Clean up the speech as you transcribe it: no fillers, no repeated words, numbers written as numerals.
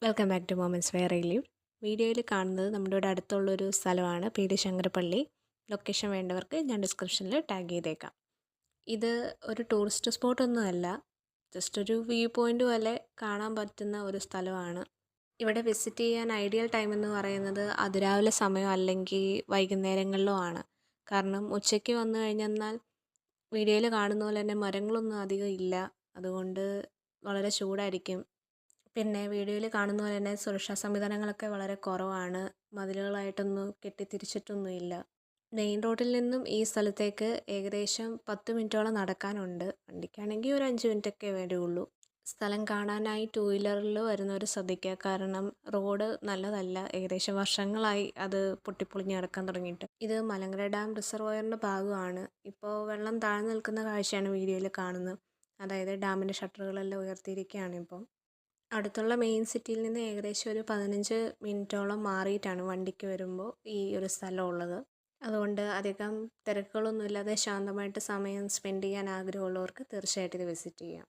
Welcome back to moments wear. വീഡിയോയിൽ കാണുന്നത് നമ്മുടെ ഇവിടെ അടുത്തുള്ളൊരു സ്ഥലമാണ് പി.ഡി. ശങ്കരപ്പള്ളി. ലൊക്കേഷൻ വേണ്ടവർക്ക് ഞാൻ ഡിസ്ക്രിപ്ഷനിൽ ടാഗ് ചെയ്തേക്കാം. ഇത് ഒരു ടൂറിസ്റ്റ് സ്പോട്ടൊന്നും അല്ല, ജസ്റ്റ് ഒരു വ്യൂ പോയിൻ്റ് പോലെ കാണാൻ പറ്റുന്ന ഒരു സ്ഥലമാണ്. ഇവിടെ വിസിറ്റ് ചെയ്യാൻ ഐഡിയൽ ടൈം എന്ന് പറയുന്നത് അതിരാവിലെ സമയം അല്ലെങ്കിൽ വൈകുന്നേരങ്ങളിലോ ആണ്. കാരണം ഉച്ചയ്ക്ക് വന്നു കഴിഞ്ഞെന്നാൽ വീഡിയോയിൽ കാണുന്ന പോലെ തന്നെ മരങ്ങളൊന്നും അധികം ഇല്ല, അതുകൊണ്ട് വളരെ ചൂടായിരിക്കും. പിന്നെ വീഡിയോയിൽ കാണുന്ന പോലെ തന്നെ സുരക്ഷാ സംവിധാനങ്ങളൊക്കെ വളരെ കുറവാണ്. മതിലുകളായിട്ടൊന്നും കെട്ടിത്തിരിച്ചിട്ടൊന്നുമില്ല. മെയിൻ റോഡിൽ നിന്നും ഈ സ്ഥലത്തേക്ക് ഏകദേശം 10 മിനിറ്റോളം നടക്കാനുണ്ട്. വണ്ടിക്കാണെങ്കിൽ ഒരു 5 മിനിറ്റൊക്കെ വരുള്ളൂ. സ്ഥലം കാണാനായി ടൂ വീലറിൽ വരുന്നവർ ശ്രദ്ധിക്കുക, കാരണം റോഡ് നല്ലതല്ല. ഏകദേശം വർഷങ്ങളായി അത് പൊട്ടിപ്പൊളിഞ്ഞ് കിടക്കാൻ തുടങ്ങിയിട്ട്. ഇത് മലങ്കര ഡാം റിസർവോയറിൻ്റെ ഭാഗമാണ്. ഇപ്പോൾ വെള്ളം താഴ്ന്നു നിൽക്കുന്ന കാഴ്ചയാണ് വീഡിയോയിൽ കാണുന്നത്. അതായത് ഡാമിൻ്റെ ഷട്ടറുകളെല്ലാം ഉയർത്തിയിരിക്കുകയാണ് ഇപ്പോൾ. അടുത്തുള്ള മെയിൻ സിറ്റിയിൽ നിന്ന് ഏകദേശം ഒരു 15 മിനിറ്റോളം മാറിയിട്ടാണ് വണ്ടിക്ക് വരുമ്പോൾ ഈ ഒരു സ്ഥലം ഉള്ളത്. അതുകൊണ്ട് അധികം തിരക്കുകളൊന്നും ഇല്ലാതെ ശാന്തമായിട്ട് സമയം സ്പെൻഡ് ചെയ്യാൻ ആഗ്രഹമുള്ളവർക്ക് തീർച്ചയായിട്ടും ഇത് വിസിറ്റ് ചെയ്യാം.